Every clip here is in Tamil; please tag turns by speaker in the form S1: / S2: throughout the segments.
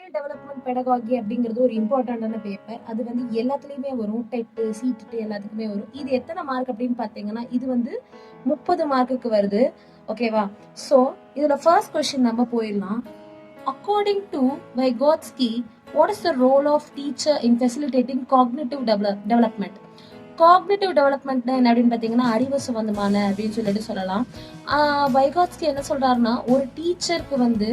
S1: ஸ்கில் டெவலப்மெண்ட் பெடகாகி அப்படிங்கிறது ஒரு இம்பார்ட்டண்டான பேப்பர். அது வந்து எல்லாத்துலேயுமே வரும். டெட்டு, சீட்டு எல்லாத்துக்குமே வரும். இது எத்தனை மார்க் அப்படின்னு பார்த்தீங்கன்னா, இது வந்து 30 மார்க்குக்கு வருது. ஓகேவா? ஸோ இதில் ஃபர்ஸ்ட் கொஸ்டின் நம்ம போயிடலாம். According to Vygotsky, what is the role of teacher in facilitating cognitive development? Cognitive development என்ன அப்படின்னு பார்த்தீங்கன்னா, அறிவு சம்பந்தமான அப்படின்னு சொல்லிட்டு சொல்லலாம். வைகாட்ஸ்கி என்ன சொல்றாருன்னா, ஒரு டீச்சருக்கு வந்து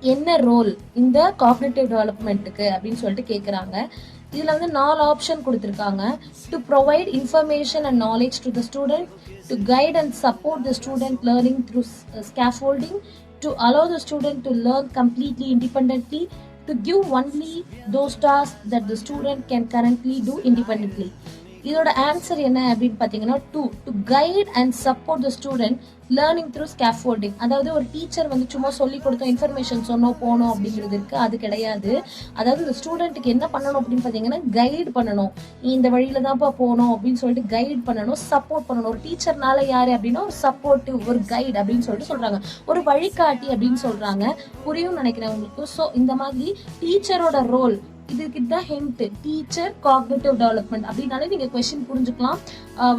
S1: என்ன ரோல் இந்த காக்னிட்டிவ் டெவலப்மெண்ட்டுக்கு அப்படின்னு சொல்லிட்டு கேட்குறாங்க. இதில் வந்து 4 ஆப்ஷன் கொடுத்துருக்காங்க. To provide information and knowledge to the student, to guide and support the student learning through scaffolding, to allow the student to learn completely independently, to give only those tasks that the student can currently do independently. இதோட ஆன்சர் என்ன அப்படின்னு பார்த்தீங்கன்னா, to guide and support the student learning through scaffolding. அதாவது ஒரு டீச்சர் வந்து சும்மா சொல்லி கொடுத்தோம், இன்ஃபர்மேஷன் சொன்னோம் போனோம் அப்படிங்கிறது இருக்குது, அது கிடையாது. அதாவது இந்த ஸ்டூடெண்ட்டுக்கு என்ன பண்ணணும் அப்படின்னு பார்த்தீங்கன்னா, கைட் பண்ணணும். இந்த வழியில தான்ப்பா போகணும் அப்படின்னு சொல்லிட்டு கைட் பண்ணணும், சப்போர்ட் பண்ணணும். ஒரு டீச்சர்னால யாரு அப்படின்னா ஒரு சப்போர்ட்டிவ், ஒரு கைட் அப்படின்னு சொல்லிட்டு சொல்றாங்க, ஒரு வழிகாட்டி அப்படின்னு சொல்றாங்க. புரியும் நினைக்கிறேன் உங்களுக்கு. ஸோ இந்த மாதிரி டீச்சரோட ரோல், இதுக்கு தான் ஹிண்ட், டீச்சர் காக்னிட்டிவ் டெவலப்மெண்ட் அப்படின்னாலே நீங்க கொஸ்டின் புரிஞ்சுக்கலாம்.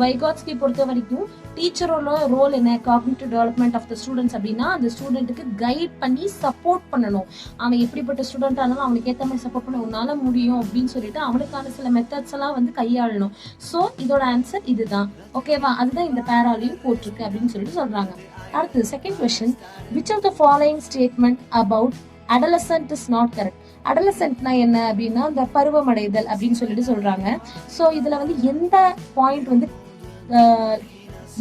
S1: வைகாட்ஸ்கி பொறுத்த வரைக்கும் டீச்சரோட ரோல் என்ன, cognitive development of the students அப்படின்னா, அந்த ஸ்டூடெண்ட்டுக்கு கைட் பண்ணி சப்போர்ட் பண்ணணும். அவன் எப்படிப்பட்ட ஸ்டூடெண்டா இருந்தாலும் அவனுக்கு ஏற்ற மாதிரி சப்போர்ட் பண்ண உன்னால முடியும் அப்படின்னு சொல்லிட்டு அவனுக்கான சில மெத்தட்ஸ் எல்லாம் வந்து கையாளணும். ஸோ இதோட ஆன்சர் இதுதான். ஓகேவா? அதுதான் இந்த பேராலையும் போட்டிருக்கு அப்படின்னு சொல்லிட்டு சொல்றாங்க. அடுத்து second question, which of the following statement about adolescent is not correct? அடலசென்ட்னா என்ன அப்படின்னா, இந்த பருவமடைதல் அப்படின்னு சொல்லிட்டு சொல்றாங்க. ஸோ இதுல வந்து எந்த பாயிண்ட் வந்து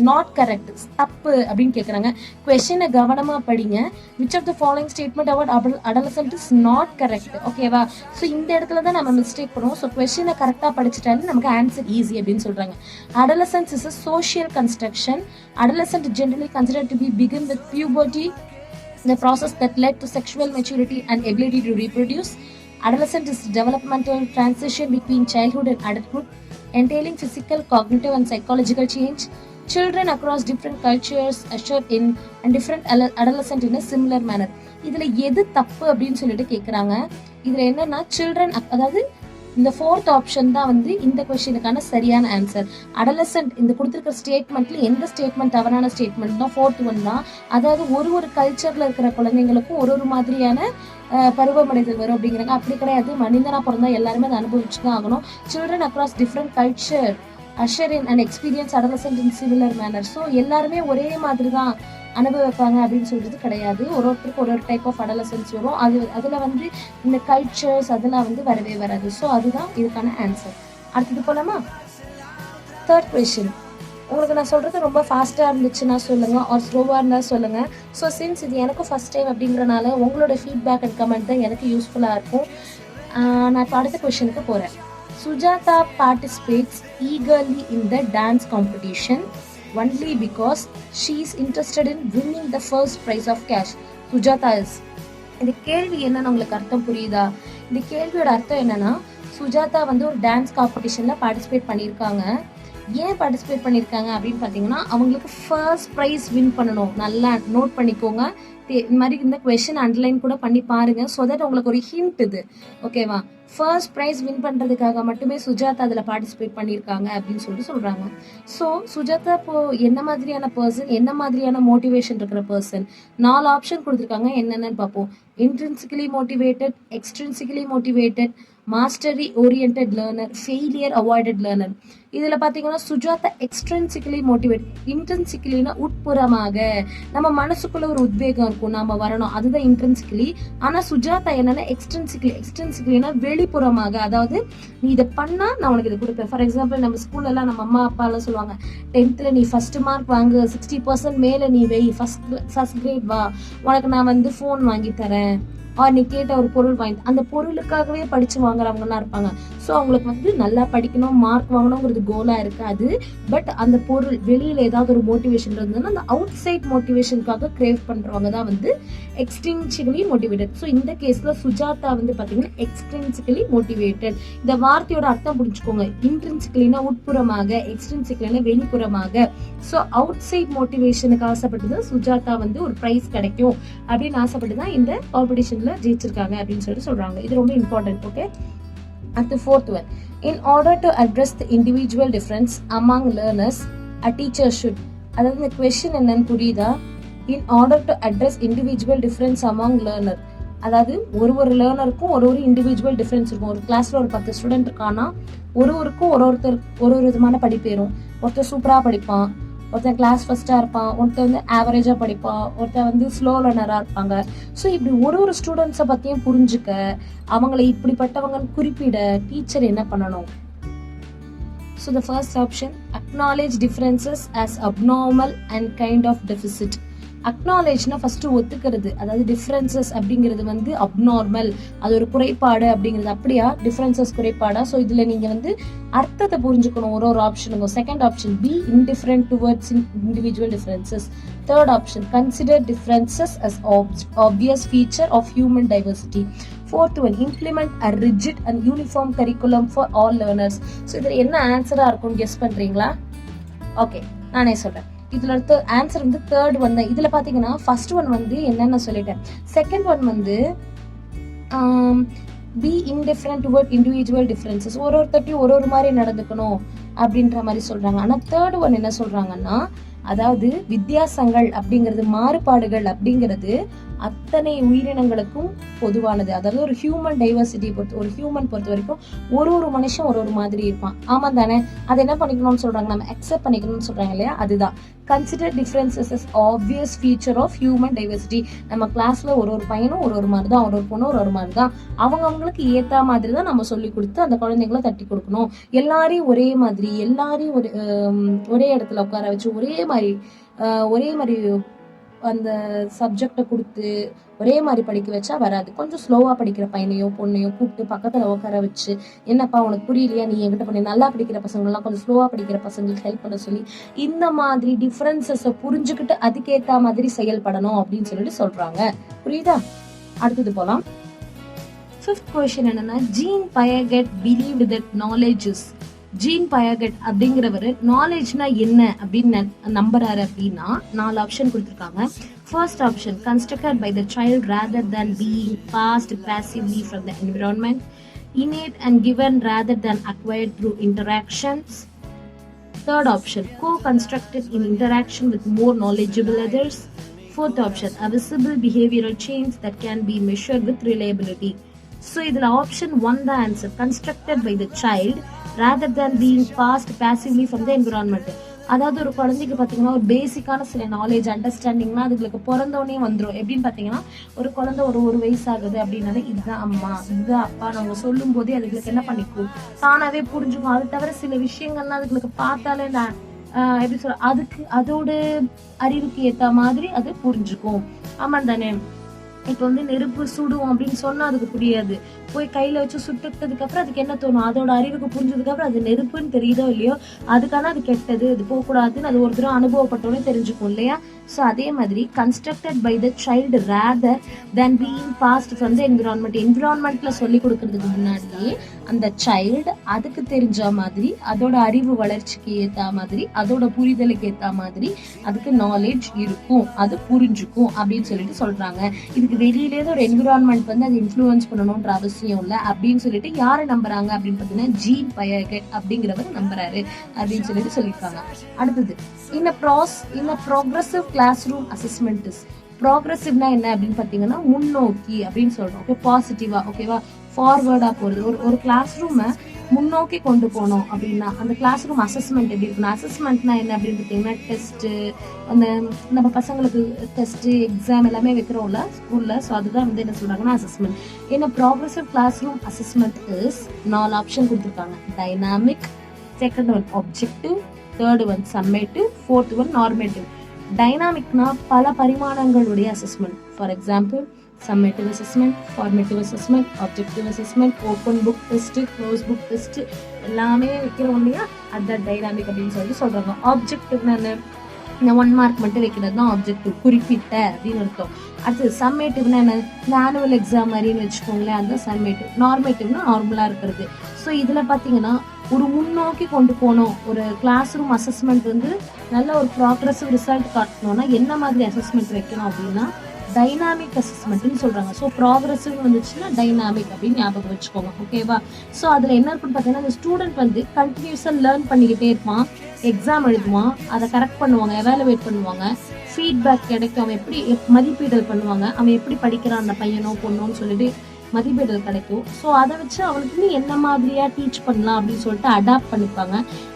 S1: நாட் கரெக்ட், தப்பு அப்படின்னு கேட்குறாங்க. கொஸ்டினை கவனமா படிங்க. Which of the following statement about adolescent is not correct? ஓகேவா? ஸோ இந்த இடத்துல தான் நம்ம மிஸ்டேக் பண்ணுவோம். ஸோ கொஸ்டினை கரெக்டாக படிச்சுட்டாலும் நமக்கு ஆன்சர் ஈஸி அப்படின்னு சொல்றாங்க. Adolescence is a social construction. Adolescent generally considered to be begin with puberty, the process that led to sexual maturity and ability to reproduce. Adolescence is developmental transition between childhood and adulthood, entailing physical, cognitive and psychological change. Children across different cultures usher in and different adolescent in a similar manner. இதுல எது தப்பு அப்படின்னு சொல்லிட்டு கேட்குறாங்க. இதுல என்னன்னா, சில்ட்ரன், அதாவது இந்த ஃபோர்த் ஆப்ஷன் தான் வந்து இந்த கொஸ்டினுக்கான சரியான ஆன்சர். அடலசென்ட் இந்த கொடுத்துருக்க ஸ்டேட்மெண்ட்ல எந்த ஸ்டேட்மெண்ட் தவறான ஸ்டேட்மெண்ட் தான் ஃபோர்த் ஒன் தான். அதாவது ஒரு கல்ச்சர்ல இருக்கிற குழந்தைங்களுக்கும் ஒரு மாதிரியான பருவமடைதல் வரும் அப்படிங்கிறாங்க. அப்படி கிடையாது. மனிதனா பிறந்தா எல்லாருமே அதை அனுபவிச்சு தான் ஆகணும். Children across different culture usher in and experience adolescent in similar manner. So எல்லாருமே ஒரே மாதிரி தான் அனுபவிப்பாங்க அப்படின்னு சொல்றது கிடையாது. ஒருத்தருக்கு ஒரு டைப் ஆஃப் அடலசன்ஸ் வரும். அதில் வந்து இந்த கல்ச்சர்ஸ் அதெல்லாம் வந்து வரவே வராது. ஸோ அதுதான் இதுக்கான ஆன்சர். அடுத்தது போலாமா? Third question. உங்களுக்கு நான் சொல்றது ரொம்ப ஃபாஸ்ட்டாக இருந்துச்சுன்னா சொல்லுங்க, ஆர் ஸ்லோவாக இருந்தால் சொல்லுங்க. ஸோ சின்ஸ் இது எனக்கும் ஃபர்ஸ்ட் டைம் அப்படிங்கிறனால உங்களோட ஃபீட்பேக் அண்ட் கமெண்ட் தான் எனக்கு யூஸ்ஃபுல்லாக இருக்கும். நான் இப்போ அடுத்த கொஸ்டினுக்கு போகிறேன். Sujata participates eagerly in the dance competition only because she is interested in winning the first prize of cash. Sujata is. இந்த கேள்வி என்னன்னு உங்களுக்கு அர்த்தம் புரியுதா? இந்த கேள்வியோட அர்த்தம் என்னன்னா, சுஜாதா வந்து ஒரு டான்ஸ் காம்படிஷன்ல பார்ட்டிசிபேட் பண்ணியிருக்காங்க. ஏன் பார்ட்டிசிபேட் பண்ணியிருக்காங்க அப்படின்னு பார்த்தீங்கன்னா, அவங்களுக்கு ஃபர்ஸ்ட் ப்ரைஸ் வின் பண்ணணும். நல்லா நோட் பண்ணிக்கோங்க. இந்த மாதிரி இந்த கொஸ்டின் அண்டர்லைன் கூட பண்ணி பாருங்க. ஸோ தட் உங்களுக்கு ஒரு ஹிண்ட் இது. ஓகேவா? ஃபர்ஸ்ட் ப்ரைஸ் வின் பண்ணுறதுக்காக மட்டுமே சுஜாதா அதில் பார்ட்டிசிபேட் பண்ணியிருக்காங்க அப்படின்னு சொல்லிட்டு சொல்கிறாங்க. ஸோ சுஜாதா இப்போ என்ன மாதிரியான பர்சன், என்ன மாதிரியான மோட்டிவேஷன் இருக்கிற பர்சன்? 4 ஆப்ஷன் கொடுத்துருக்காங்க. என்னென்னு பார்ப்போம். Intrinsically motivated, extrinsically motivated, mastery oriented learner, failure avoided learner. இதில் பார்த்தீங்கன்னா சுஜாதா எக்ஸ்ட்ரின்சிக்கலி மோட்டிவேட். இன்ட்ரின்சிக்கலினா உட்புறமாக, நம்ம மனசுக்குள்ள ஒரு உத்வேகம் இருக்கும், நாம வரணும், அதுதான் இன்ட்ரின்சிக்கலி. ஆனால் சுஜாதா என்னன்னா எக்ஸ்ட்ரின்சிக்கலினா வெளிப்புறமாக, அதாவது நீ இதை பண்ணா நான் உனக்கு இதை கொடுப்பேன். ஃபார் எக்ஸாம்பிள், நம்ம ஸ்கூல்லலாம் நம்ம அம்மா அப்பா எல்லாம் சொல்லுவாங்க, 10th நீ ஃபர்ஸ்ட் மார்க் வாங்கு, 60% மேலே நீ வெய், ஃபர்ஸ்ட் கிரேட் வா, உனக்கு நான் வந்து ஃபோன் வாங்கி தரேன், நீ கேட்ட ஒரு பொருள் வாங்கி, அந்த பொருளுக்காகவே படிச்சு வாங்குறவங்கலாம் இருப்பாங்க. ஸோ அவங்களுக்கு வந்து நல்லா படிக்கணும், மார்க் வாங்கணுங்கிறது கோலாக இருக்காது. பட் அந்த பொருள் வெளியில் ஏதாவது ஒரு மோட்டிவேஷன் இருந்ததுன்னா அந்த அவுட் சைட் மோட்டிவேஷனுக்காக கிரேவ் பண்ணுறவங்க தான் வந்து எக்ஸ்ட்ரின்சிக்கலி மோட்டிவேட்டட். ஸோ இந்த கேஸில் சுஜாதா வந்து பார்த்தீங்கன்னா எக்ஸ்ட்ரின்சிக்கலி மோட்டிவேட்டட். இந்த வார்த்தையோட அர்த்தம் புரிஞ்சுக்கோங்க. இன்ட்ரின்சிக்கலினா உட்புறமாக, எக்ஸ்ட்ரின்சிக்கலினா வெளிப்புறமாக. ஸோ அவுட் சைட் மோட்டிவேஷனுக்கு ஆசைப்பட்டு தான் சுஜாதா வந்து ஒரு ப்ரைஸ் கிடைக்கும் அப்படின்னு ஆசைப்பட்டு தான் இந்த காம்படிஷன்ல எக்ஸாம்ல ஜெயிச்சிருக்காங்க அப்படின்னு சொல்லிட்டு சொல்றாங்க. இது ரொம்ப இம்பார்ட்டன்ட். ஓகே, அடுத்து fourth one, in order to address the individual difference among learners a teacher should. அதாவது இந்த கொஸ்டின் என்னன்னு புரியுதா? In order to address individual difference among learner, அதாவது ஒரு லேர்னருக்கும் ஒரு இண்டிவிஜுவல் டிஃபரன்ஸ் இருக்கும். ஒரு கிளாஸ்ல ஒரு 10 ஸ்டூடெண்ட் இருக்கான்னா ஒருவருக்கும் ஒரு விதமான படிப்பு ஏறும். ஒருத்தர் சூப்பரா படிப்பான், ஒருத்தன் கிளாஸ் ஃபர்ஸ்டா இருப்பான், ஒருத்தர் வந்து ஆவரேஜா படிப்பான், ஒருத்தர் வந்து ஸ்லோ லேர்னரா இருப்பாங்க. ஸோ இப்படி ஒரு ஸ்டூடெண்ட்ஸை பத்தியும் புரிஞ்சுக்க, அவங்களை இப்படிப்பட்டவங்கன்னு குறிப்பிட டீச்சர் என்ன பண்ணணும்? So the first option, acknowledge differences as abnormal and kind of deficit. அக்னாலேஜ்னா ஃபர்ஸ்ட் ஒத்துக்கிறது, அதாவது டிஃபரன்சஸ் அப்படிங்கிறது வந்து அப்நார்மல், அது ஒரு குறைபாடு அப்படிங்கிறது. அப்படியா டிஃபரன்சஸ் குறைபாடா? ஸோ இதுல நீங்க வந்து அர்த்தத்தை புரிஞ்சுக்கணும் ஒரு ஆப்ஷனுங்க. Second option, be indifferent towards individual differences. Third option, consider differences as obvious feature of human diversity. Fourth one, implement a rigid and uniform curriculum for all learners. So இதில் என்ன ஆன்சரா இருக்கும்னு கெஸ் பண்றீங்களா? ஓகே, நானே சொல்றேன். இதுல ஆன்சர் வந்து தேர்ட் ஒன் தான். இதுல பாத்தீங்கன்னா ஃபர்ஸ்ட் ஒன் வந்து என்னன்னு சொல்லிட்டேன். செகண்ட் ஒன் வந்து be indifferent toward individual differences, ஒருத்தட்டையும் ஒரு மாதிரி நடந்துக்கணும் அப்படின்ற மாதிரி சொல்றாங்க. ஆனா தேர்ட் ஒன் என்ன சொல்றாங்கன்னா, அதாவது வித்தியாசங்கள் அப்படிங்கிறது, மாறுபாடுகள் அப்படிங்கிறது அத்தனை உயிரினங்களுக்கும் பொதுவானது. அதாவது ஒரு ஹியூமன் டைவர்சிட்டி ஒரு ஹியூமன் பொறுத்த வரைக்கும் ஒரு மனுஷன் ஒரு மாதிரி இருப்பான். ஆமா தானே? அதை என்ன பண்ணிக்கணும்னு சொல்றாங்க, நம்ம அக்செப்ட் பண்ணிக்கணும்னு சொல்றாங்க இல்லையா? அதுதான் consider differences as obvious feature of human diversity. நம்ம கிளாஸ்ல ஒரு பையனும் ஒரு மாதிரி தான், ஒரு பொண்ணும் ஒரு மாதிரி தான். அவங்களுக்கு ஏத்த மாதிரி தான் நம்ம சொல்லி கொடுத்து அந்த குழந்தைங்களை தட்டி கொடுக்கணும். எல்லாரையும் ஒரே மாதிரி, எல்லாரையும் ஒரே இடத்துல உட்கார வச்சு ஒரே மாதிரி அந்த சப்ஜெக்டை கொடுத்து ஒரே மாதிரி படிக்க வச்சா வராது. கொஞ்சம் ஸ்லோவா படிக்கிற பையனையோ பொண்ணையோ கூப்பிட்டு பக்கத்துல உட்கார வச்சு, என்னப்பா உனக்கு புரியலையா, நீ என்கிட்ட பண்ணி, நல்லா படிக்கிற பசங்கள்லாம் கொஞ்சம் ஸ்லோவா படிக்கிற பசங்களுக்கு ஹெல்ப் பண்ண சொல்லி, இந்த மாதிரி டிஃபரன்சஸை புரிஞ்சுக்கிட்டு அதுக்கேற்ற மாதிரி செயல்படணும் அப்படின்னு சொல்லிட்டு சொல்றாங்க. புரியுதா? அடுத்தது போலாம். ஃபிஃப்த் கொஸ்டின் என்னன்னா, Jean Piaget believed that knowledge is. Jean Piaget அப்படிங்கிறவர் நாலேஜ்னா என்ன அப்படின்னு நம்புறாரு அப்படின்னா 4 ஆப்ஷன் கொடுத்துருக்காங்க. First option, constructed by the child rather than being passed passively from the environment, innate and given rather than acquired through interactions. Third option, co-constructed in interaction with more knowledgeable others. Fourth option, a visible behavioral change that can be measured with reliability. So இதுல ஆப்ஷன் 1 தான் answer, constructed by the child rather than being passed passively from the environment. அதாவது ஒரு குழந்தைக்கு பார்த்தீங்கன்னா ஒரு பேசிக்கான சில நாலேஜ் அண்டர்ஸ்டாண்டிங்னா அதுங்களுக்கு பிறந்தோடனே வந்துடும். எப்படின்னு பார்த்தீங்கன்னா, ஒரு குழந்தை ஒரு வயசு ஆகுது அப்படின்னாலே இதுதான் அம்மா இதுதான் அப்பா நம்ம சொல்லும் போதே அதுங்களுக்கு என்ன பண்ணிக்கும், தானாவே புரிஞ்சுக்கும். அது தவிர சில விஷயங்கள்லாம் அதுங்களுக்கு பார்த்தாலே எப்படி சொல்ற, அதுக்கு அதோட அறிவுக்கு ஏற்ற மாதிரி அது புரிஞ்சுக்கும். ஆமா தானே? இப்போ வந்து நெருப்பு சுடும் அப்படின்னு சொன்னா அதுக்கு புரியாது. போய் கையில வச்சு சுட்டுட்டதுக்கு அப்புறம் அதுக்கு என்ன தோணும், அதோட அறிவுக்கு புரிஞ்சதுக்கு அப்புறம் அது நெருப்புன்னு தெரியுதோ இல்லையோ, அதுக்கான அது கெட்டது, அது போகக்கூடாதுன்னு அது ஒரு தடவை அனுபவப்பட்டோன்னே தெரிஞ்சுக்கும் இல்லையா? ஸோ அதே மாதிரி constructed by the child rather than being passed from the environment. என்விரான்மெண்ட்ல சொல்லி கொடுக்கறதுக்கு முன்னாடியே அந்த சைல்டு அதுக்கு தெரிஞ்ச மாதிரி, அதோட அறிவு வளர்ச்சிக்கு ஏற்ற மாதிரி, அதோட புரிதலுக்கு ஏற்ற மாதிரி அதுக்கு நாலேஜ் இருக்கும், அது புரிஞ்சுக்கும் அப்படின்னு சொல்லிட்டு சொல்றாங்க. இதுக்கு வெளியிலேயே ஒரு என்விரான்மெண்ட் வந்து அது இன்ஃப்ளூயன்ஸ் பண்ணணும்ன்ற அவசியம் இல்லை அப்படின்னு சொல்லிட்டு யாரை நம்புறாங்க அப்படின்னு பார்த்தீங்கன்னா, ஜீன் பயகட் அப்படிங்கிறவர் நம்புறாரு அப்படின்னு சொல்லிட்டு சொல்லியிருக்காங்க. அடுத்தது, in a progressive classroom assessment is. ப்ராக்ரெசிவ்னா என்ன அப்படின்னு பார்த்தீங்கன்னா, முன்னோக்கி அப்படின்னு சொல்றோம். ஓகே, பாசிட்டிவா, ஓகேவா, ஃபார்வர்டா போறது. ஒரு கிளாஸ் ரூமை முன்னோக்கி கொண்டு போனோம் அப்படின்னா அந்த கிளாஸ் ரூம் அசஸ்மெண்ட் எப்படி இருக்கணும்? அசஸ்மெண்ட்னா என்ன அப்படின்னு பார்த்தீங்கன்னா, டெஸ்ட்டு, அந்த நம்ம பசங்களுக்கு டெஸ்ட்டு எக்ஸாம் எல்லாமே வைக்கிறோம்ல ஸ்கூல்ல. ஸோ அதுதான் வந்து என்ன சொல்றாங்கன்னா அசஸ்மெண்ட். ஏன்னா progressive classroom assessment is 4 option கொடுத்துருக்காங்க. Dynamic, second one objective, third one summative, fourth one normative. டைனாமிக்னா பல பரிமாணங்களுடைய assessment. For example, summative assessment, formative assessment, objective assessment, open book test, close book test எல்லாமே வைக்கிறோம் இல்லையா, அதுதான் டைனாமிக் அப்படின்னு சொல்லிட்டு சொல்றாங்க. ஆப்ஜெக்டிவ்னா இந்த 1 மார்க் மட்டும் வைக்கிறது தான் ஆப்ஜெக்டிவ், குறிப்பிட்ட அப்படின்னு அர்த்தம். அடுத்து சம்மேட்டிவ்னா என்ன, இந்த ஆனுவல் எக்ஸாம் மாதிரின்னு வச்சுக்கோங்களேன், அதுதான் சம்மேட்டிவ். நார்மேட்டிவ்னா நார்மலாக இருக்கிறது. ஸோ இதில் பார்த்தீங்கன்னா ஒரு முன்னோக்கி கொண்டு போனோம், ஒரு கிளாஸ் ரூம் அசஸ்மெண்ட் வந்து நல்ல ஒரு ப்ராக்ரெசிவ் ரிசல்ட் காட்டணும்னா என்ன மாதிரி அசஸ்மெண்ட் வைக்கணும் அப்படின்னா, டைனாமிக் அசஸ்மெண்ட்னு சொல்றாங்க. ஸோ ப்ராக்ரஸிவ் வந்துச்சுன்னா டைனாமிக் அப்படின்னு ஞாபகம் வச்சுக்கோங்க. ஓகேவா? ஸோ அதில் என்ன இருக்குன்னு பார்த்தீங்கன்னா, அந்த ஸ்டூடெண்ட் வந்து கண்டினியூஸாக லேர்ன் பண்ணிக்கிட்டே இருப்பான், எக்ஸாம் எழுதுவான், அதை கரெக்ட் பண்ணுவாங்க, எவாலுவேட் பண்ணுவாங்க, ஃபீட்பேக் கிடைக்கும், அவன் எப்படி மதிப்பீடுகள் பண்ணுவாங்க, அவன் எப்படி படிக்கிறான் அந்த பையனோ பொண்ணோன்னு சொல்லிட்டு மதிப்பீடுகள் கிடைக்கும். ஸோ அதை வச்சு அவனுக்கு என்ன மாதிரியாக டீச் பண்ணலாம் அப்படின்னு சொல்லிட்டு அடாப்ட் பண்ணிப்பாங்க.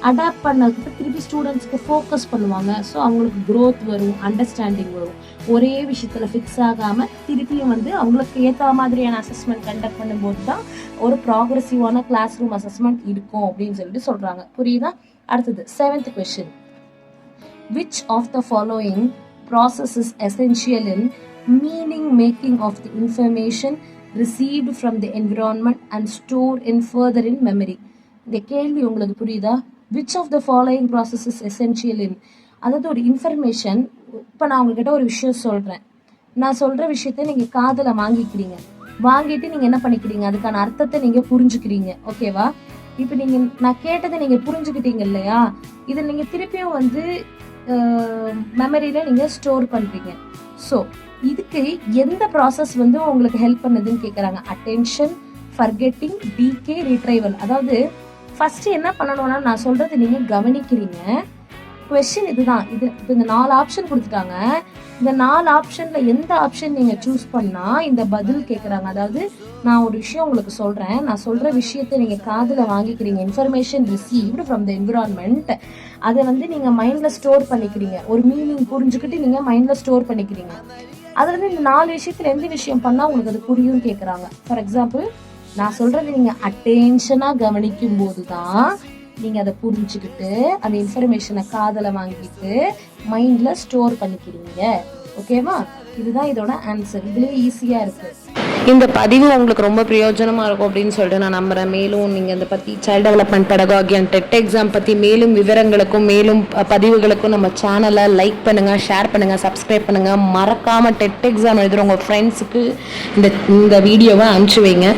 S1: அடாப்ட் பண்ணதுக்கு திருப்பி ஸ்டூடெண்ட்ஸ்க்கு ஃபோக்கஸ் பண்ணுவாங்க. ஸோ அவங்களுக்கு க்ரோத் வரும், அண்டர்ஸ்டாண்டிங் வரும். ஒரே விஷயத்தில் ஃபிக்ஸ் ஆகாமல் திருப்பியும் வந்து அவங்களுக்கு ஏற்ற மாதிரியான அசஸ்மெண்ட் கண்டக்ட் பண்ணும்போது தான் ஒரு ப்ராக்ரெசிவான கிளாஸ் ரூம் அசஸ்மெண்ட் இருக்கும் அப்படின்னு சொல்லிட்டு சொல்கிறாங்க. புரியுதா? அடுத்தது 7th question. Which of the following process is essential in meaning making of the information received from the environment and stored in further in memory? இந்த கேள்வி உங்களுக்கு புரியுதா? Which of the following process is essential in, அதாவது ஒரு இன்ஃபர்மேஷன், இப்போ நான் உங்ககிட்ட ஒரு விஷயம் சொல்கிறேன், நான் சொல்கிற விஷயத்த நீங்கள் காதில் வாங்கிக்கிறீங்க, வாங்கிட்டு நீங்கள் என்ன பண்ணிக்கிறீங்க, அதுக்கான அர்த்தத்தை நீங்கள் புரிஞ்சுக்கிறீங்க. ஓகேவா? இப்போ நீங்கள் நான் கேட்டதை நீங்கள் புரிஞ்சுக்கிட்டீங்க இல்லையா, இதை நீங்கள் திருப்பியும் வந்து மெமரியில் நீங்கள் ஸ்டோர் பண்ணுறீங்க. ஸோ இதுக்கு எந்த ப்ராசஸ் வந்து உங்களுக்கு ஹெல்ப் பண்ணுதுன்னு கேட்குறாங்க. Attention, forgetting, decay, retrieval. அதாவது ஃபஸ்ட்டு என்ன பண்ணணும்னா, நான் சொல்கிறது நீங்கள் கவனிக்கிறீங்க. கொஸ்டின் இதுதான். இப்போ இந்த 4 ஆப்ஷன் கொடுத்துட்டாங்க. இந்த 4 ஆப்ஷனில் எந்த ஆப்ஷன் நீங்கள் சூஸ் பண்ணால் இந்த பதில் கேட்குறாங்க. அதாவது நான் ஒரு விஷயம் உங்களுக்கு சொல்கிறேன், நான் சொல்கிற விஷயத்தை நீங்கள் காதில் வாங்கிக்கிறீங்க, information received from the environment, அதை வந்து நீங்கள் மைண்டில் ஸ்டோர் பண்ணிக்கிறீங்க, ஒரு மீனிங் புரிஞ்சுக்கிட்டு நீங்கள் மைண்டில் ஸ்டோர் பண்ணிக்கிறீங்க. அதில் வந்து இந்த 4 விஷயத்தில் எந்த விஷயம் பண்ணால் உங்களுக்கு அது புரியும்னு கேட்குறாங்க. ஃபார் எக்ஸாம்பிள், நான் சொல்கிறது நீங்கள் அட்டென்ஷனாக கவனிக்கும் போது தான் நீங்கள் அதை புரிஞ்சுக்கிட்டு அந்த இன்ஃபர்மேஷனை காதில் வாங்கிட்டு மைண்டில் ஸ்டோர் பண்ணிக்கிறீங்க. ஓகேவா? இதுதான் இதோட ஆன்சர். இதுலேயே ஈஸியாக இருக்குது.
S2: இந்த பதிவு உங்களுக்கு ரொம்ப பிரயோஜனமாக இருக்கும் அப்படின்னு சொல்லிட்டு நான் நம்புகிறேன். மேலும் நீங்கள் இதை பற்றி child development pedagogy and TET exam பற்றி மேலும் விவரங்களுக்கும் மேலும் பதிவுகளுக்கும் நம்ம சேனலை லைக் பண்ணுங்கள், ஷேர் பண்ணுங்கள், சப்ஸ்கிரைப் பண்ணுங்கள். மறக்காமல் டெட் எக்ஸாம் எழுதுகிற உங்கள் ஃப்ரெண்ட்ஸுக்கு இந்த வீடியோவை அனுப்பிச்சி வைங்க.